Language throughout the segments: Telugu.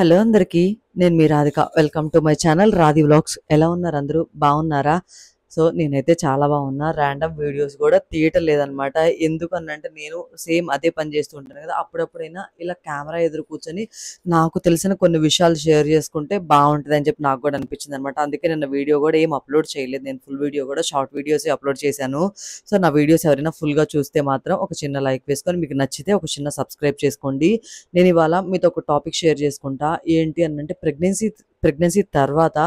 హలో అందరికీ. నేను మీ Radhika. Welcome to my channel Radhi vlogs. ఎలా ఉన్నారు అందరూ? బాగున్నారా? సో, నేనైతే చాలా బాగున్నా. ర్యాండమ్ వీడియోస్ కూడా తీయటం లేదనమాట. ఎందుకనంటే నేను సేమ్ అదే పని చేస్తూ ఉంటాను కదా! అప్పుడప్పుడైనా ఇలా కెమెరా ఎదురు కూర్చొని నాకు తెలిసిన కొన్ని విషయాలు షేర్ చేసుకుంటే బావుంటదని చెప్పి నాకు కూడా అనిపించిందనమాట. అందుకే నిన్న వీడియో కూడా ఏం అప్‌లోడ్ చేయలేదు. నేను ఫుల్ వీడియో కూడా షార్ట్ వీడియోసే అప్‌లోడ్ చేశాను. సో, నా వీడియోస్ ఎవరైనా ఫుల్‌గా చూస్తే మాత్రం ఒక చిన్న లైక్ వేసుకొని, మీకు నచ్చితే ఒక చిన్న సబ్స్క్రైబ్ చేసుకోండి. నేను ఇవాళ మీతో ఒక టాపిక్ షేర్ చేసుకుంటా. ఏంటి అనంటే ప్రెగ్నెన్సీ తర్వాత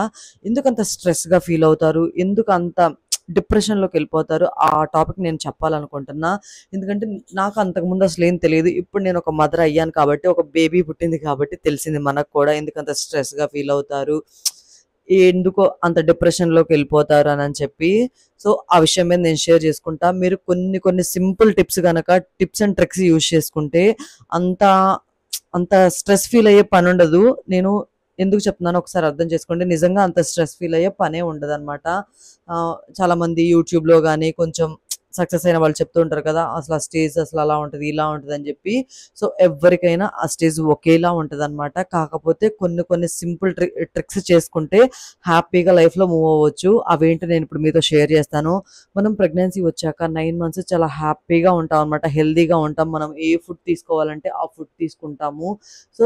ఎందుకంత స్ట్రెస్‌గా ఫీల్ అవుతారు? ఎందుకంత డిప్రెషన్‌లోకి వెళ్ళిపోతారు? ఆ టాపిక్ నేను చెప్పాలనుకుంటున్నా. ఎందుకంటే నాకు అంతకుముందు అసలేం తెలీదు. ఇప్పుడు నేను ఒక మదర్ అయ్యాను కాబట్టి, ఒక బేబీ పుట్టింది కాబట్టి తెలిసింది మనకు కూడా ఎందుకంత స్ట్రెస్‌గా ఫీల్ అవుతారు? ఎందుకో అంత డిప్రెషన్‌లోకి వెళ్ళిపోతారు అని చెప్పి. సో, ఆ విషయం మీద నేను షేర్ చేసుకుంటా. మీరు కొన్ని కొన్ని సింపుల్ టిప్స్ గనక టిప్స్ అండ్ ట్రిక్స్ యూజ్ చేసుకుంటే అంత అంత స్ట్రెస్ ఫీల్ అయ్యే పనుండదు. నేను ఎందుకు చెప్తున్నానో ఒకసారి అర్థం చేసుకోండి. నిజంగా అంత స్ట్రెస్ ఫీల్ అయ్యే పనే ఉండదనమాట. చాలామంది యూట్యూబ్‌లో గాని కొంచెం సక్సెస్ అయిన వాళ్ళు చెప్తూ ఉంటారు కదా! అసలు ఆ స్టేజ్ అసలు అలా ఉంటది, ఇలా ఉంటదని చెప్పి. సో, ఎవ్వరికైనా ఆ స్టేజ్ ఒకేలా ఉంటదనమాట. కాకపోతే కొన్ని కొన్ని సింపుల్ ట్రిక్స్ చేసుకుంటే హ్యాపీగా లైఫ్‌లో మూవ్ అవ్వచ్చు. అవేంటో నేను ఇప్పుడు మీతో షేర్ చేస్తాను. మనం ప్రెగ్నెన్సీ వచ్చాక 9 మంత్స్ చాలా హ్యాపీగా ఉంటాం అనమాట. హెల్తీగా ఉంటాం. మనం ఏ ఫుడ్ తీసుకోవాలంటే ఆ ఫుడ్ తీసుకుంటాము. సో,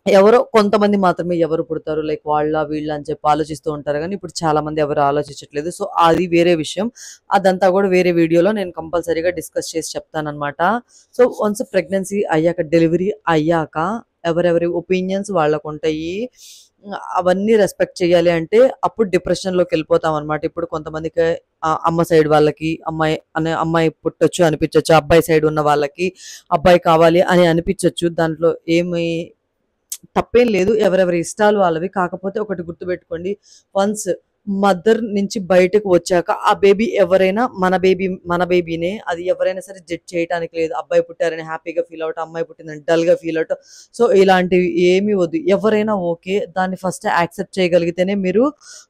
ఎవరో కొంతమంది మాత్రమే ఎవరు పుడతారు లైక్ వాళ్ళ, వీళ్ళ అని చెప్పి ఆలోచిస్తూ ఉంటారు గానీ, ఇప్పుడు చాలా మంది ఎవరు ఆలోచించట్లేదు. సో, అది వేరే విషయం. అదంతా గూడా వేరే వీడియోలో నేను కంపల్సరీగా డిస్కస్ చేసి చెప్తాననమాట. సో, వన్స్ ప్రెగ్నెన్సీ అయ్యాక, డెలివరీ అయ్యాక ఎవరెవరి ఒపీనియన్స్ వాళ్ళకుంటాయి. అవన్నీ రెస్పెక్ట్ చేయాలి అంటే అప్పుడు డిప్రెషన్‌లోకెళ్ళిపోతామనమాట. ఇప్పుడు కొంతమందికి అమ్మ సైడ్ వాళ్ళకి అమ్మాయి పుట్టొచ్చు అనిపించొచ్చు. అబ్బాయి సైడ్ ఉన్న వాళ్ళకి అబ్బాయి కావాలి అని అనిపించొచ్చు. దాంట్లో ఏమి తప్పేం లేదు. ఎవరెవరి ఇష్టాలు వాళ్ళవి. కాకపోతే ఒకటి గుర్తుపెట్టుకోండి. వన్స్ మదర్ నుంచి బయటకు వచ్చాక ఆ బేబీ ఎవరైనా మన బేబీనే. అది ఎవరైనా సరే జడ్జ్ చేయటానికి లేదు. అబ్బాయి పుట్టారని హ్యాపీగా ఫీల్ అవ్వటం, అమ్మాయి పుట్టిందని డల్‌గా ఫీల్ అవ్వటం. సో, ఇలాంటివి ఏమీ వద్దు. ఎవరైనా ఓకే. దాన్ని ఫస్ట్ యాక్సెప్ట్ చేయగలిగితేనే మీరు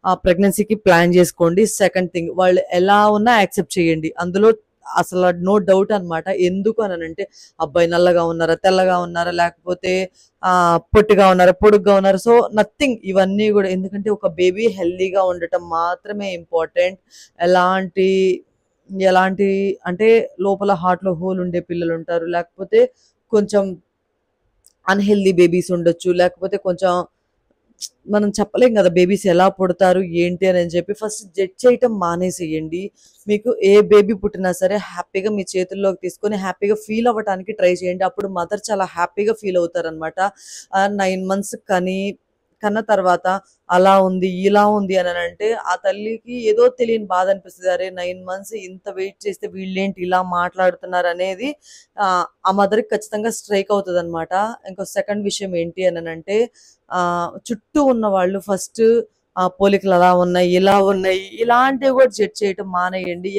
ఆ ప్రెగ్నెన్సీకి ప్లాన్ చేసుకోండి. సెకండ్ థింగ్ వాళ్ళు ఎలా ఉన్నా యాక్సెప్ట్ చేయండి. అందులో అసల నో డౌట్ అనమాట. ఎందుకు అననంటే అబ్బాయి నల్లగా ఉన్నారా? తెల్లగా ఉన్నారా? లేకపోతే పొట్టిగా ఉన్నారు, పొడుగ్గా ఉన్నారు. సో, నథింగ్ ఇవన్నీ గూడా ఎందుకంటే ఒక బేబీ హెల్తీగా ఉండటం మాత్రమే ఇంపార్టెంట్. ఎలాంటి ఎలాంటి అంటే లోపల హార్ట్‌లో హోల్ ఉండే పిల్లలుంటారు. లేకపోతే కొంచెం అన్‌హెల్తీ బేబీస్ ఉండొచ్చు. లేకపోతే కొంచెం మనం చెప్పలేం గదా! బేబీస్ ఎలా పుడతారు? ఏంటి అని చెప్పి ఫస్ట్ జడ్జ్ చేయటం మానేసేయండి. మీకు ఏ బేబీ పుట్టినా సరే హ్యాపీగా మీ చేతుల్లోకి తీసుకొని హ్యాపీగా ఫీల్ అవ్వటానికి ట్రై చేయండి. అప్పుడు మదర్ చాలా హ్యాపీగా ఫీల్ అవుతారనమాట. 9 మంత్స్ కన్న తర్వాత అలా ఉంది, ఇలా ఉంది అననంటే ఆ తల్లికి ఏదో తెలియని బాధ అనిపిస్తది. అరే! 9 మంత్స్ ఇంత వెయిట్ చేస్తే వీళ్ళేంటి ఇలా మాట్లాడుతున్నారనేది ఆ మదర్‌కి ఖచ్చితంగా స్ట్రైక్ అవుతదనమాట. ఇంకో సెకండ్ విషయం ఏంటి అననంటే చుట్టూ ఉన్నవాళ్ళు ఫస్ట్ పోలికలు అలా ఉన్నాయి, ఇలా ఉన్నాయి, ఇలాంటివి కూడా జడ్జ్ చేయటం మానేయండి.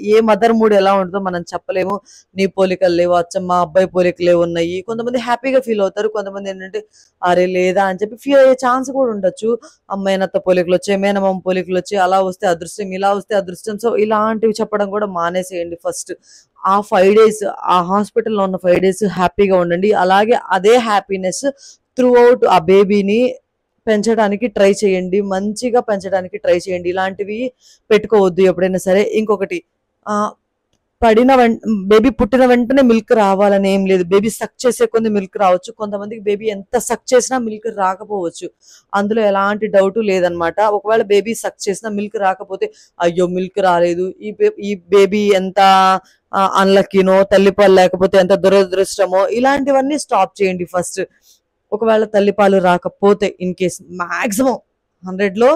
ఏ మదర్ మూడ్ ఎలా ఉంటదో మనం చెప్పలేము. నీ పోలికలు లేవు, అచ్చం మా అబ్బాయి పోలికలే ఉన్నాయి. కొంతమంది హ్యాపీగా ఫీల్ అవుతారు. కొంతమంది ఏంటంటే అరే లేదా అని చెప్పి ఫీల్ అయ్యే ఛాన్స్ కూడా ఉండొచ్చు. మేనత్త పోలికలొచ్చాయి, మేనమామ పోలికలొచ్చాయి, అలా వస్తే అదృష్టం, ఇలా వస్తే అదృష్టం. సో, ఇలాంటివి చెప్పడం కూడా మానేసేయండి ఫస్ట్. ఆ 5 డేస్ ఆ హాస్పిటల్‌లో ఉన్న 5 డేస్ హ్యాపీగా ఉండండి. అలాగే అదే హ్యాపీనెస్ త్రూ ఔట్ ఆ బేబీని పెంచడానికి ట్రై చేయండి. మంచిగా పెంచడానికి ట్రై చేయండి. ఇలాంటివి పెట్టుకోవద్దు ఎప్పుడైనా సరే. ఇంకొకటి ఆహ్, పడిన వెం బేబీ పుట్టిన వెంటనే మిల్క్ రావాలని ఏం లేదు. బేబీ సక్ చేసే కొద్దీ మిల్క్ రావచ్చు. కొంతమందికి బేబీ ఎంత సక్ చేసినా మిల్క్ రాకపోవచ్చు. అందులో ఎలాంటి డౌటు లేదనమాట. ఒకవేళ బేబీ సక్ చేసినా మిల్క్ రాకపోతే అయ్యో! మిల్క్ రాలేదు. ఈ బేబీ ఎంత అన్‌లక్కీనో, తల్లిపాలు లేకపోతే ఎంత దురదృష్టమో ఇలాంటివన్నీ స్టాప్ చేయండి ఫస్ట్. ఒకవేళ తల్లిపాలు రాకపోతే ఇన్ కేస్ మాక్సిమం 100లో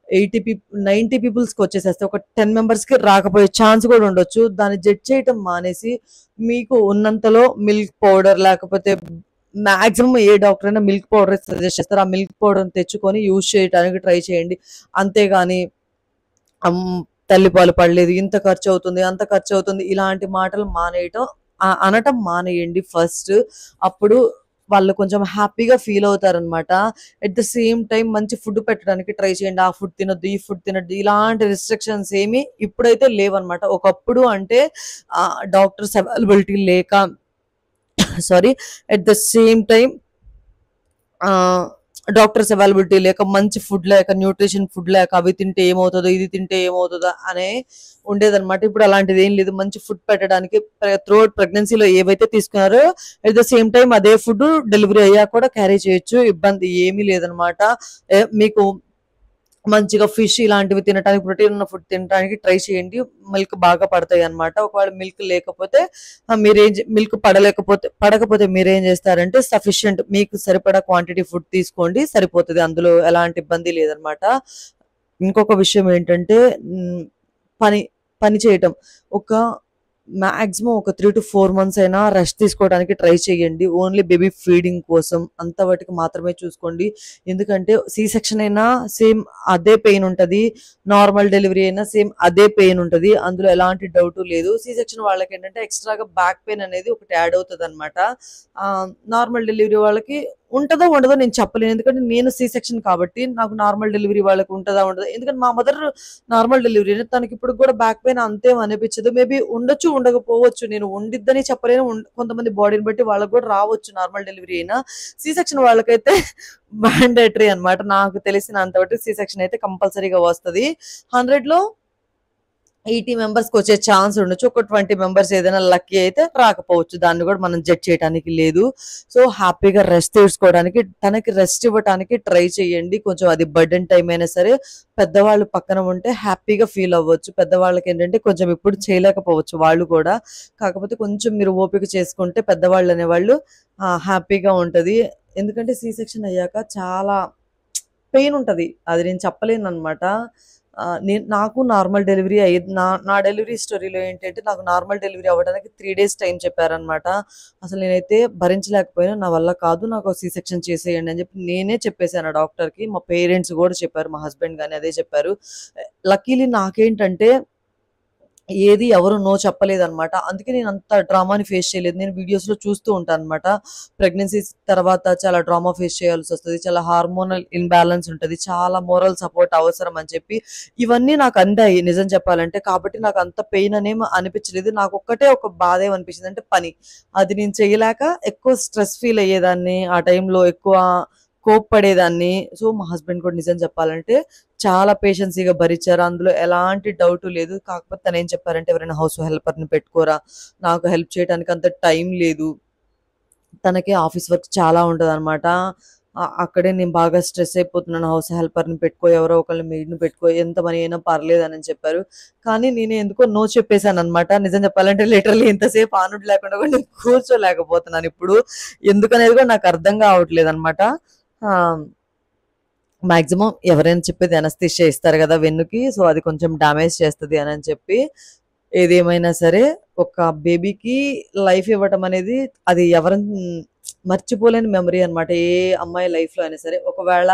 90 పీపుల్స్‌కి వచ్చేసేస్తాయి. ఒక 10 మెంబర్స్‌కి రాకపోయే ఛాన్స్ కూడా ఉండొచ్చు. దాన్ని జడ్జ్ చేయటం మానేసి మీకు ఉన్నంతలో మిల్క్ పౌడర్ లేకపోతే మాక్సిమం ఏ డాక్టర్ అయినా మిల్క్ పౌడరే సజెస్ట్ చేస్తారు. ఆ మిల్క్ పౌడర్‌ని తెచ్చుకొని యూజ్ చేయటానికి ట్రై చేయండి. అంతేగాని అమ్ తల్లిపాలు పడలేదు, ఇంత ఖర్చవుతుంది, అంత ఖర్చవుతుంది ఇలాంటి మాటలు మానేయటం అనటం మానేయండి ఫస్ట్. అప్పుడు వాళ్ళు కొంచెం హ్యాపీగా ఫీల్ అవుతారనమాట. ఎట్ ద సేమ్ టైమ్ మంచి ఫుడ్ పెట్టడానికి ట్రై చేయండి. ఆ ఫుడ్ తినొద్దు, ఈ ఫుడ్ తినొద్దు ఇలాంటి రిస్ట్రిక్షన్స్ ఏమి ఇప్పుడైతే లేవనమాట. ఒకప్పుడు అంటే డాక్టర్స్ అవైలబిలిటీ లేక sorry at the same time doctors availability లేక, మంచి ఫుడ్ లేక, న్యూట్రిషన్ ఫుడ్ లేక, అవి తింటే ఏమవుతుందో, ఇది తింటే ఏమవుతుందో అనే ఉండేదన్నమాట. ఇప్పుడు అలాంటిది ఏం లేదు. మంచి ఫుడ్ పెట్టడానికి త్రూఅవుట్ ప్రెగ్నెన్సీలో ఏవైతే తీసుకున్నారో ఎట్ ద సేమ్ టైం అదే ఫుడ్ డెలివరీ అయ్యాక కూడా క్యారీ చేయొచ్చు. ఇబ్బంది ఏమీ లేదనమాట. మీకు మంచిగా ఫిష్ ఇలాంటివి తినడానికి, ప్రోటీన్ ఉన్న ఫుడ్ తినడానికి ట్రై చేయండి. మిల్క్ బాగా పడతాయి అనమాట. ఒకవేళ మిల్క్ లేకపోతే మిల్క్ పడకపోతే మీరేం చేస్తారంటే సఫిషియంట్ మీకు సరిపడా క్వాంటిటీ ఫుడ్ తీసుకోండి, సరిపోతుంది. అందులో ఎలాంటి ఇబ్బంది లేదనమాట. ఇంకొక విషయం ఏంటంటే పని పని చేయటం ఒక మాక్సిమం ఒక 3 to 4 months అయినా రెస్ట్ తీసుకోవడానికి ట్రై చేయండి. ఓన్లీ బేబీ ఫీడింగ్ కోసం అంతవరకు మాత్రమే చూసుకోండి. ఎందుకంటే సి సెక్షన్ అయినా సేమ్ అదే పెయిన్ ఉంటది. నార్మల్ డెలివరీ అయినా సేమ్ అదే పెయిన్ ఉంటది. అందులో ఎలాంటి డౌట్ లేదు. సి సెక్షన్ వాళ్ళకి ఏంటంటే ఎక్స్ట్రాగా బ్యాక్ పెయిన్ అనేది ఒకటి యాడ్ అవుతుంది అనమాట. నార్మల్ డెలివరీ వాళ్ళకి ఉంటదో ఉండదో నేను చెప్పలేను. ఎందుకంటే నేను సి సెక్షన్ కాబట్టి నాకు నార్మల్ డెలివరీ వాళ్ళకి ఉంటదా ఉండదు. ఎందుకంటే మా మదర్ నార్మల్ డెలివరీ తనకి ఇప్పుడు కూడా బ్యాక్ పెయిన్ అంతేం అనిపించదు. మేబీ ఉండొచ్చు, ఉండకపోవచ్చు. నేను ఉండిద్దని చెప్పలేను. కొంతమంది బాడీని బట్టి వాళ్ళకి కూడా రావచ్చు నార్మల్ డెలివరీ అయినా. సి సెక్షన్ వాళ్ళకైతే మ్యాండేటరీ అనమాట. నాకు తెలిసినంత వరకు సి సెక్షన్ అయితే కంపల్సరీగా వస్తుంది. 100లో 80 మెంబర్స్కి వచ్చే ఛాన్స్ ఉండొచ్చు. ఒక 20 మెంబర్స్ ఏదైనా లక్కీ అయితే రాకపోవచ్చు. దాన్ని కూడా మనం జడ్జ్ చేయడానికి లేదు. సో హ్యాపీగా రెస్ట్ తీసుకోవడానికి, తనకి రెస్ట్ ఇవ్వడానికి ట్రై చేయండి. కొంచెం అది బర్డెన్ టైం అయినా సరే పెద్దవాళ్ళు పక్కన ఉంటే హ్యాపీగా ఫీల్ అవ్వచ్చు. పెద్దవాళ్ళకి ఏంటంటే కొంచెం ఇప్పుడు చేయలేకపోవచ్చు వాళ్ళు కూడా. కాకపోతే కొంచెం మీరు ఓపిక చేసుకుంటే పెద్దవాళ్ళు అనేవాళ్ళు హ్యాపీగా ఉంటది. ఎందుకంటే సి సెక్షన్ అయ్యాక చాలా పెయిన్ ఉంటది. అది నేను చెప్పలేను అనమాట. నాకు నార్మల్ డెలివరీ అయ్యేది. నా డెలివరీ స్టోరీలో ఏంటంటే నాకు నార్మల్ డెలివరీ అవ్వడానికి 3 days టైం చెప్పారనమాట. అసలు నేనైతే భరించలేకపోయాను. నా వల్ల కాదు, నాకు సి సెక్షన్ చేసేయండి అని చెప్పి నేనే చెప్పేసాను ఆ డాక్టర్కి. మా పేరెంట్స్ కూడా చెప్పారు, మా హస్బెండ్ కానీ అదే చెప్పారు. లక్కీలీ నాకేంటంటే ఏది ఎవరు నో చెప్పలేదనమాట. అందుకే నేను అంత డ్రామాని ఫేస్ చేయలేదు. నేను వీడియోస్‌లో చూస్తూ ఉంటాను అనమాట. ప్రెగ్నెన్సీ తర్వాత చాలా డ్రామా ఫేస్ చేయాల్సొస్తది. చాలా హార్మోనల్ ఇంబాలెన్స్ ఉంటది. చాలా మోరల్ సపోర్ట్ అవసరం అని చెప్పి ఇవన్నీ నాకు అందాయి నిజం చెప్పాలంటే. కాబట్టి నాకు అంత పెయిన్ అనేమి అనిపించలేదు. నాకొక్కటే ఒక బాధ ఏమనిపించింది అంటే పని. అది నేను చేయలేక ఎక్కువ స్ట్రెస్ ఫీల్ అయ్యేదాన్ని. ఆ టైంలో ఎక్కువ కోప్పడేదాన్ని. సో మా హస్బెండ్ కూడా నిజం చెప్పాలంటే చాలా పేషెన్సీగా భరించారు. అందులో ఎలాంటి డౌట్ లేదు. కాకపోతే తనేం చెప్పారంటే ఎవరైనా హౌస్ హెల్పర్‌ని పెట్టుకోరా, నాకు హెల్ప్ చేయడానికి అంత టైం లేదు. తనకి ఆఫీస్ వర్క్ చాలా ఉంటదనమాట. అక్కడే నేను బాగా స్ట్రెస్ అయిపోతున్నాను. హౌస్ హెల్పర్‌ని పెట్టుకో, ఎవరో ఒకళ్ళని మెయిడ్‌ని పెట్టుకో, ఎంత మనీ అయినా పర్లేదని చెప్పారు. కానీ నేను ఎందుకో నో చెప్పేసాననమాట. నిజం చెప్పాలంటే లిటరల్లీ ఇంతసేపు ఆనుడు లేకుండా కూడా నేను కూర్చోలేకపోతున్నాను ఇప్పుడు. ఎందుకనేది కూడా నాకు అర్థం కావట్లేదనమాట. ఆహ్, మాక్సిమం ఎవరైనా చెప్పేది అనస్థీషియా ఇస్తారు కదా వెన్నుకి. సో అది కొంచెం డ్యామేజ్ చేస్తది అని చెప్పి ఏదేమైనా సరే ఒక బేబీకి లైఫ్ ఇవ్వటం అనేది అది మర్చిపోలేని మెమరీ అనమాట. ఏ అమ్మాయి లైఫ్‌లో అయినా సరే. ఒకవేళ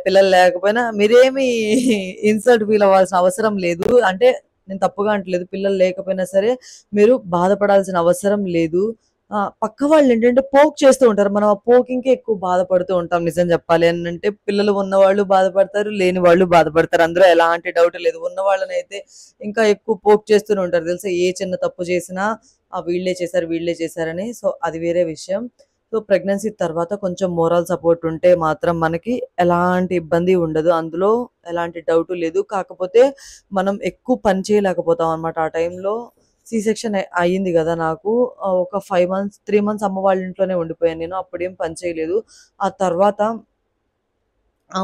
పిల్లలు లేకపోయినా మీరేమి ఇన్సల్ట్ ఫీల్ అవ్వాల్సిన అవసరం లేదు. అంటే నేను తప్పుగా అంటలేదు. పిల్లలు లేకపోయినా సరే మీరు బాధపడాల్సిన అవసరం లేదు. పక్క వాళ్ళేంటంటే పోక్ చేస్తూ ఉంటారు. మనం ఆ పోకింగ్‌కే ఎక్కువ బాధపడుతూ ఉంటాం నిజం చెప్పాలి అనంటే. పిల్లలు ఉన్నవాళ్ళు బాధపడతారు, లేని వాళ్ళు బాధపడతారు. అందులో ఎలాంటి డౌట్ లేదు. ఉన్న వాళ్ళనైతే ఇంకా ఎక్కువ పోక్ చేస్తూనే ఉంటారు తెలుసా? ఏ చిన్న తప్పు చేసినా వీళ్ళే చేశారు, వీళ్ళే చేశారని. సో అది వేరే విషయం. సో ప్రెగ్నెన్సీ తర్వాత కొంచెం మోరల్ సపోర్ట్ ఉంటే మాత్రం మనకి ఎలాంటి ఇబ్బంది ఉండదు. అందులో ఎలాంటి డౌటు లేదు. కాకపోతే మనం ఎక్కువ పని చేయలేకపోతాం అనమాట ఆ టైంలో. సి సెక్షన్ అయింది గదా నాకు. ఒక 5 months, 3 months అమ్మ వాళ్ళ ఇంట్లోనే ఉండిపోయాను నేను. అప్పుడేం పని చేయలేదు. ఆ తర్వాత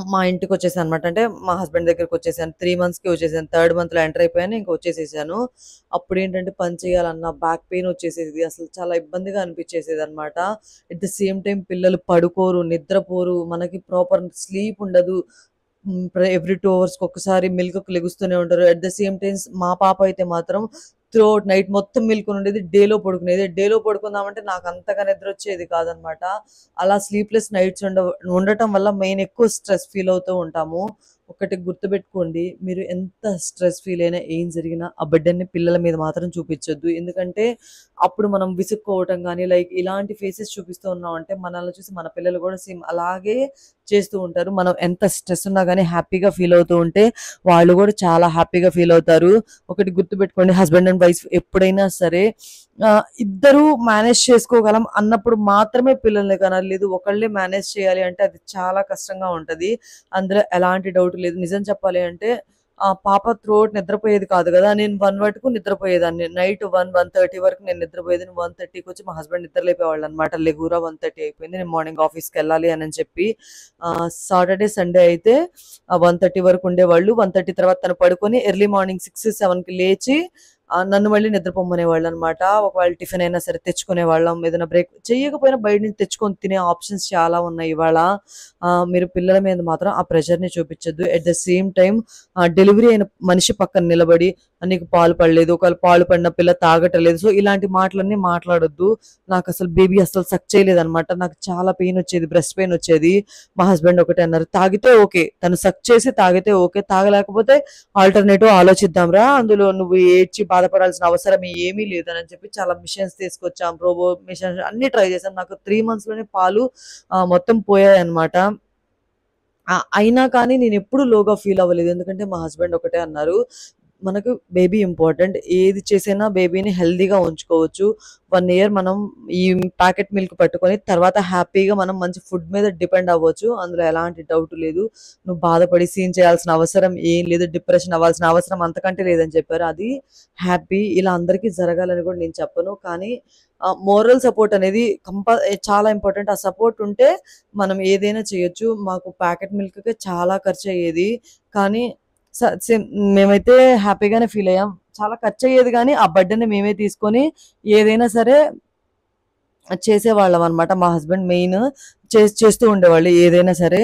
మా ఇంటికొచ్చేసాననమాట. అంటే మా హస్బెండ్ దగ్గరికొచ్చేసాను. 3 months‌కి వచ్చేసాను. థర్డ్ మంత్‌లో ఎంటర్ అయిపోయాను. ఇంక వచ్చేసేసాను. అప్పుడేంటంటే పని చేయాలన్నా బ్యాక్ పెయిన్ వచ్చేసేది. అసలు చాలా ఇబ్బందిగా అనిపిచ్చేసేదనమాట. ఎట్ ద సేమ్ టైమ్ పిల్లలు పడుకోరు, నిద్రపోరు, మనకి ప్రాపర్ స్లీప్ ఉండదు. ఎవ్రీ 2 అవర్స్‌కి ఒక్కసారి మిల్క్‌కి లెగుస్తూనే ఉంటారు. ఎట్ ద సేమ్ టైమ్స్ మా పాప అయితే మాత్రం త్రూఅవుట్ నైట్ మొత్తం మేలుకొనుండేది. డేలో పడుకునేది. డేలో పడుకుందామంటే నాకు అంతగా నిద్రొచ్చేది కాదనమాట. అలా స్లీప్‌లెస్ నైట్స్ ఉండటం వల్ల మెయిన్ ఎక్కువ స్ట్రెస్ ఫీల్ అవుతూ ఉంటాము. ఒకటి గుర్తుపెట్టుకోండి. మీరు ఎంత స్ట్రెస్ ఫీల్ అయినా, ఏం జరిగినా ఆ బర్డెన్‌ని పిల్లల మీద మాత్రం చూపిచ్చొద్దు. ఎందుకంటే అప్పుడు మనం విసుక్కోవటం గానీ, లైక్ ఇలాంటి ఫేసెస్ చూపిస్తూ ఉన్నామంటే మనల్ని చూసి మన పిల్లలు గూడా సేమ్ అలాగే చేస్తూ ఉంటారు. మనం ఎంత స్ట్రెస్ ఉన్నా గానీ హ్యాపీగా ఫీల్ అవుతూ ఉంటే వాళ్ళు గూడా చాలా హ్యాపీగా ఫీల్ అవుతారు. ఒకటి గుర్తుపెట్టుకోండి, హస్బెండ్ అండ్ వైఫ్ ఎప్పుడైనా సరే ఇద్దరు మేనేజ్ చేసుకోగలం అన్నప్పుడు మాత్రమే పిల్లల్ని కనాలి. లేదు ఒకళ్ళే మేనేజ్ చేయాలి అంటే అది చాలా కష్టంగా ఉంటది. అందులో ఎలాంటి డౌట్ లేదు. నిజం చెప్పాలి అంటే పాప త్రూఅవుట్ నిద్రపోయేది కాదు గదా! నేను 1 వరకు నిద్రపోయేదాన్ని. నైట్ 1, 1:30 వరకు నేను నిద్రపోయేది. 1:30కి మా హస్బెండ్ నిద్ర లేపేవాళ్ళనమాట. "లెగువురా 1:30 అయిపోయింది. నేను మార్నింగ్ ఆఫీస్‌కెళ్ళాలి" అని చెప్పి. సాటర్‌డే, సండే అయితే 1:30 వరకు ఉండేవాళ్ళు. 1:30 తర్వాత తను పడుకొని ఎర్లీ మార్నింగ్ 6, 7కి లేచి నన్ను మళ్ళీ నిద్రపోమ్మనేవాళ్ళనమాట. ఒకవేళ టిఫిన్ అయినా సరే తెచ్చుకునేవాళ్ళం. ఏదైనా బ్రేక్ చెయ్యకపోయినా బయట నుంచి తెచ్చుకొని తినే ఆప్షన్స్ చాలా ఉన్నాయి ఇవాళ. మీరు పిల్లల మీద మాత్రం ఆ ప్రెషర్‌ని చూపిచ్చొద్దు. At the same time delivery అయిన మనిషి పక్కన నిలబడి నీకు పాలు పడలేదు. ఒకవేళ పాలు పడిన పిల్ల తాగట్లేదు. సో, ఇలాంటి మాటలన్నీ మాట్లాడొద్దు. నాకసలు బేబీ అస్సలు సక్ చేయలేదనమాట. నాకు చాలా పెయినొచ్చేది. బ్రెస్ట్ పెయినొచ్చేది. మా హస్బెండ్ ఒకటే అన్నారు, "తాగితే ఓకే. తను సక్ చేసి తాగితే ఓకే. తాగలేకపోతే ఆల్టర్‌నేటివ్ ఆలోచిద్దాంరా. అందులో నువ్వు ఏడ్చి బాధపడాల్సిన అవసరం ఏమీ లేదని" చెప్పి చాలా మిషన్స్ తీసుకొచ్చాం. ప్రోబో మిషన్స్ అన్నీ ట్రై చేశాం. నాకు 3 మంత్స్‌లోనే పాలు మొత్తం పోయాయన్నమాట. అయినా కానీ నేనెప్పుడు లోగా ఫీల్ అవ్వలేదు. ఎందుకంటే మా హస్బెండ్ ఒకటే అన్నారు, "మనకు బేబీ ఇంపార్టెంట్. ఏది చేసినా బేబీని హెల్తీగా ఉంచుకోవచ్చు. 1 ఇయర్ మనం ఈ ప్యాకెట్ మిల్క్ పట్టుకొని తర్వాత హ్యాపీగా మనం మంచి ఫుడ్ మీద డిపెండ్ అవ్వచ్చు. అందులో ఎలాంటి డౌట్ లేదు. నువ్వు బాధపడి సీన్ చేయాల్సిన అవసరం ఏం లేదు. డిప్రెషన్ అవ్వాల్సిన అవసరం అంతకంటే లేదని" చెప్పారు. అది హ్యాపీ. ఇలా అందరికీ జరగాలని కూడా నేను చెప్పను. కానీ మోరల్ సపోర్ట్ అనేది చాలా ఇంపార్టెంట్. ఆ సపోర్ట్ ఉంటే మనం ఏదైనా చేయొచ్చు. మాకు ప్యాకెట్ మిల్క్‌కే చాలా ఖర్చయ్యేది. కానీ సేమ్ మేమైతే హ్యాపీగానే ఫీల్ అయ్యాం. చాలా ఖర్చయ్యేది గానీ, ఆ బర్డెన్‌ని మేమే తీసుకొని ఏదైనా సరే చేసేవాళ్ళమనమాట. మా హస్బెండ్ మెయిన్ చేస్తూ ఉండేవాళ్ళు ఏదైనా సరే.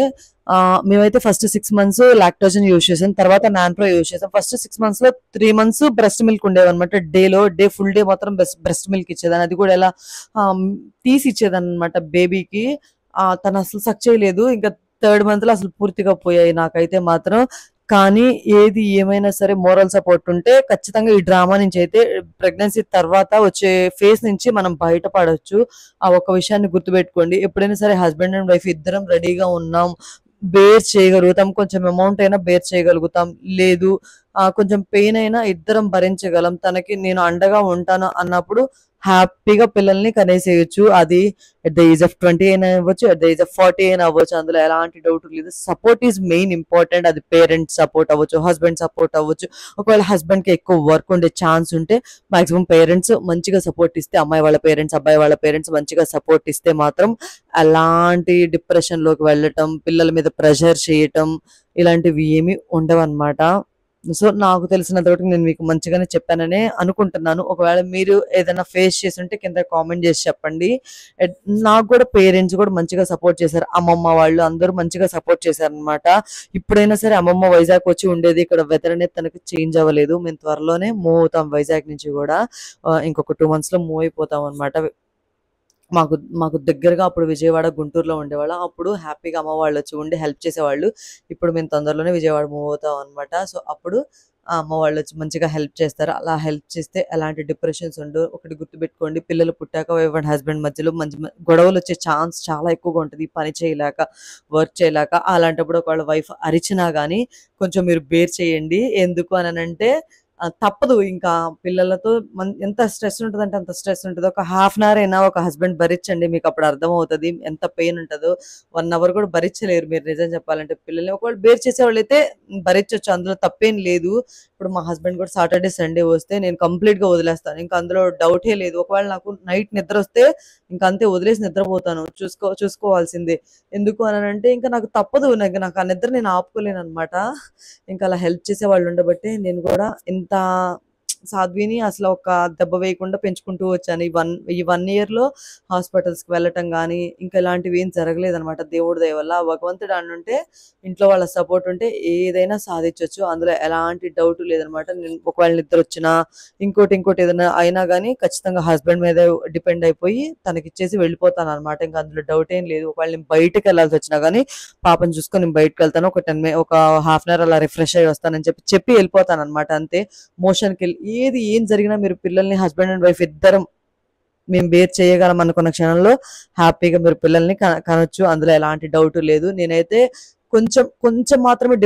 మేమైతే ఫస్ట్ 6 మంత్స్ లాక్టోజన్ యూజ్ చేసాం. తర్వాత నాన్‌ప్రో యూజ్ చేసాం. ఫస్ట్ 6 మంత్స్‌లో 3 మంత్స్ బ్రెస్ట్ మిల్క్ ఉండేవన్నమాట. ఫుల్ డే మాత్రం బ్రెస్ట్ మిల్క్ ఇచ్చేదాన్ని. అది కూడా ఎలా తీసి ఇచ్చేదాన్ననమాట బేబీకి. తను అసలు సక్ చేయలేదు. ఇంకా థర్డ్ మంత్‌లో అసలు పూర్తిగా పోయాయి నాకైతే మాత్రం. కానీ ఏది ఏమైనా సరే మోరల్ సపోర్ట్ ఉంటే ఖచ్చితంగా ఈ డ్రామా నుంచయితే ప్రెగ్నెన్సీ తర్వాత వచ్చే ఫేజ్ నుంచి మనం బయటపడొచ్చు. ఆ ఒక్క విషయాన్ని గుర్తుపెట్టుకోండి. ఎప్పుడైనా సరే హస్బెండ్ అండ్ వైఫ్ ఇద్దరం రెడీగా ఉన్నాం. బేర్ చేయగలుగుతాం. కొంచెం అమౌంట్ అయినా బేర్ చేయగలుగుతాం. లేదు కొంచెం పెయిన్ అయినా ఇద్దరం భరించగలం. తనకి నేను అండగా ఉంటాను అన్నప్పుడు హ్యాపీగా పిల్లల్ని కనేసేయొచ్చు. అది ఎట్ ద ఏజ్ ఆఫ్ 20 అయినా అవ్వచ్చు. ఎట్ ద ఏజ్ ఆఫ్ 40 అయినా అవ్వచ్చు. అందులో ఎలాంటి డౌట్ లేదు. Support is main important. అది పేరెంట్ సపోర్ట్ అవ్వచ్చు. హస్బెండ్ సపోర్ట్ అవ్వచ్చు. ఒకవేళ హస్బెండ్‌కి ఎక్కువ వర్క్ ఉండే ఛాన్స్ ఉంటే మాక్సిమం పేరెంట్స్ మంచిగా సపోర్ట్ ఇస్తే అమ్మాయి వాళ్ళ పేరెంట్స్, అబ్బాయి వాళ్ళ పేరెంట్స్ మంచిగా సపోర్ట్ ఇస్తే మాత్రం ఎలాంటి డిప్రెషన్‌లోకి వెళ్ళటం, పిల్లల మీద ప్రెషర్ చేయటం ఇలాంటివి ఏమీ ఉండవన్నమాట. సో, నాకు తెలిసినంత వరకు నేను మీకు మంచిగానే చెప్పాననే అనుకుంటున్నాను. ఒకవేళ మీరు ఏదైనా ఫేస్ చేసుంటే కింద కామెంట్ చేసి చెప్పండి. ఎడ్ నాకు కూడా పేరెంట్స్ కూడా మంచిగా సపోర్ట్ చేశారు. అమ్మమ్మ వాళ్ళు అందరూ మంచిగా సపోర్ట్ చేశారనమాట. ఇప్పుడైనా సరే అమ్మమ్మ వైజాగ్ వచ్చి ఉండేది. ఇక్కడ వెదర్ అనేది తనకి చేంజ్ అవ్వలేదు. మేము త్వరలోనే మూవ్ అవుతాం వైజాగ్ నుంచి గూడా. ఇంకొక 2 మంత్స్‌లో మూవ్ అయిపోతాం అనమాట. మాకు మాకు దగ్గరగా అప్పుడు విజయవాడ, గుంటూరులో ఉండేవాళ్ళం. అప్పుడు హ్యాపీగా అమ్మ వాళ్ళొచ్చి ఉండి హెల్ప్ చేసేవాళ్ళు. ఇప్పుడు మేము తొందరలోనే విజయవాడ మూవ్ అవుతాం అనమాట. సో, అప్పుడు అమ్మ వాళ్ళొచ్చి మంచిగా హెల్ప్ చేస్తారు. అలా హెల్ప్ చేస్తే ఎలాంటి డిప్రెషన్స్ ఉండవు. ఒకటి గుర్తుపెట్టుకోండి, పిల్లలు పుట్టాక వైఫ్ అండ్ హస్బెండ్ మధ్యలో గొడవలొచ్చే ఛాన్స్ చాలా ఎక్కువగా ఉంటది. పని చేయలేక, వర్క్ చేయలేక. అలాంటప్పుడు ఒకవేళ వైఫ్ అరిచినా గానీ కొంచెం మీరు బేర్ చేయండి. ఎందుకు అననంటే తప్పదు ఇంకా పిల్లలతో ఎంత స్ట్రెస్ ఉంటదంటే అంత స్ట్రెస్ ఉంటది. ఒక హాఫ్ అన్ అవర్ అయినా ఒక హస్బెండ్ భరించండి. మీకప్పుడు అర్థమవుతది. ఎంత పెయిన్ ఉంటదో. 1 అవర్ కూడా భరించలేరు మీరు నిజం చెప్పాలంటే పిల్లల్ని. ఒకవేళ బేర్ చేసేవాళ్ళైతే భరించొచ్చు. అందులో తప్పేం లేదు. ఇప్పుడు మా హస్బెండ్ కూడా సాటర్‌డే, సండే వస్తే నేను కంప్లీట్‌గా వదిలేస్తాను. ఇంక అందులో డౌటే లేదు. ఒకవేళ నాకు నైట్ నిద్రొస్తే ఇంక అంతే వదిలేసి నిద్రపోతాను. చూసుకోవాల్సిందే. ఎందుకు అననంటే ఇంక నాకు తప్పదు. నాకు ఆ నిద్ర నేను ఆపుకోలేననమాట. ఇంకా అలా హెల్ప్ చేసేవాళ్ళు ఉండబట్టే నేను కూడా ఇంత సాధ్విని అసలు ఒక దెబ్బ వేయకుండా పెంచుకుంటూ వచ్చాను. ఈ 1 ఇయర్‌లో హాస్పిటల్స్‌కి వెళ్ళటం గానీ, ఇంకా ఇలాంటివి ఏం జరగలేదనమాట దేవుడి దయ వల్ల. భగవంతుడు అన్నుంటే ఇంట్లో వాళ్ళ సపోర్ట్ ఉంటే ఏదైనా సాధించొచ్చు. అందులో ఎలాంటి డౌట్ లేదనమాట. నేను ఒకవేళ నిద్రొచ్చినా, ఇంకోటి ఏదైనా అయినా గానీ ఖచ్చితంగా హస్బెండ్ మీదే డిపెండ్ అయిపోయి తనకిచ్చేసి వెళ్ళిపోతాననమాట. ఇంక అందులో డౌట్ ఏం లేదు. ఒకవేళ నేను బయటికెళ్ళాల్సొచ్చినా గానీ పాపని చూసుకొని నేను బయటికెళ్తాను. ఒక హాఫ్ అన్ అవర్ అలా రిఫ్రెష్ అయ్యి వస్తానని చెప్పి ఎళ్ళిపోతాననమాట అంతే. మోషన్‌కెళ్ళి ఏం జరిగినా మీరు పిల్లల్ని హస్బెండ్ అండ్ వైఫ్ ఇద్దరం మేము బేర్ చేయగలం అనుకున్న క్షణంలో హ్యాపీగా మీరు పిల్లల్ని కనొచ్చు. అందులో ఎలాంటి డౌటు లేదు. నేనైతే కొంచెం మాత్రమే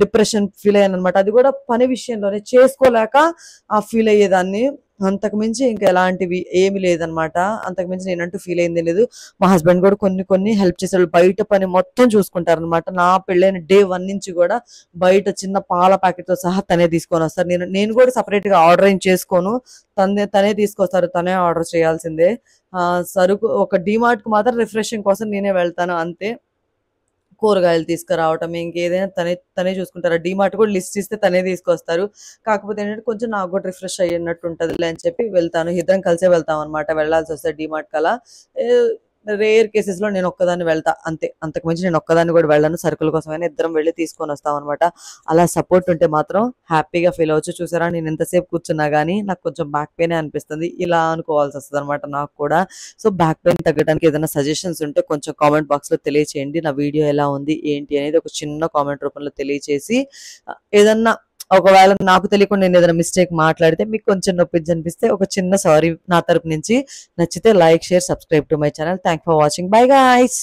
డిప్రెషన్ ఫీల్ అయ్యాననమాట. అది కూడా పని విషయంలోనే చేసుకోలేక ఫీల్ అయ్యేదాన్ని. అంతకు మించి ఇంకా ఎలాంటివి ఏమి లేదనమాట. అంతకు మించి నేనంటూ ఫీల్ అయింది లేదు. మా హస్బెండ్ కూడా కొన్ని కొన్ని హెల్ప్ చేసేవాళ్ళు. బయట పని మొత్తం చూసుకుంటారనమాట. నా పెళ్ళైన డే 1 నుంచి కూడా బయట చిన్న పాల ప్యాకెట్‌తో సహా తనే తీసుకొనొస్తారు. నేను నేను కూడా సెపరేట్‌గా ఆర్డర్ ఏం చేసుకోను. తనే తీసుకొస్తారు. తనే ఆర్డర్ చేయాల్సిందే. సరుకు ఒక డీమార్ట్‌కి మాత్రం రిఫ్రెషింగ్ కోసం నేనే వెళ్తాను అంతే. కూరగాయలు తీసుకురావటం ఇంకేదైనా తనే తనే చూసుకుంటారు. డీమార్ట్ కూడా లిస్ట్ ఇస్తే తనే తీసుకొస్తారు. కాకపోతే ఏంటంటే కొంచెం నాకు కూడా రిఫ్రెష్ అయ్యినట్టు ఉంటదిలే అని చెప్పి వెళ్తాను. ఇద్దరం కలిసే వెళ్తామనమాట వెళ్ళాల్సొస్తే డీమార్ట్‌కలా. ఆహ్, రేర్ కేసెస్‌లో నేను ఒక్కదాన్ని వెళ్తా అంతే. అంతకు మించి నేను ఒక్కదాన్ని కూడా వెళ్ళను. సరుకుల కోసమైనా ఇద్దరం వెళ్లి తీసుకొనొస్తామనమాట. అలా సపోర్ట్ ఉంటే మాత్రం హ్యాపీగా ఫీల్ అవ్వచ్చు. చూసారా నేను ఎంతసేపు కూర్చున్నా గానీ నాకు కొంచెం బ్యాక్ పెయినే అనిపిస్తుంది. ఇలా అనుకోవాల్సొస్తదనమాట నాకు కూడా. సో, బ్యాక్ పెయిన్ తగ్గడానికి ఏదైనా సజెషన్స్ ఉంటే కొంచెం కామెంట్ బాక్స్‌లో తెలియచేయండి. నా వీడియో ఎలా ఉంది? ఏంటి? అనేది ఒక చిన్న కామెంట్ రూపంలో తెలియచేసి ఏదన్నా ఒకవేళ నాకు తెలియకుండా నేనేదైనా మిస్టేక్ మాట్లాడితే మీకు కొంచెం నొప్పించనిపిస్తే ఒక చిన్న సారీ నా తరపు నుంచి. నచ్చితే like, share, subscribe to my channel. Thanks for watching. Bye guys.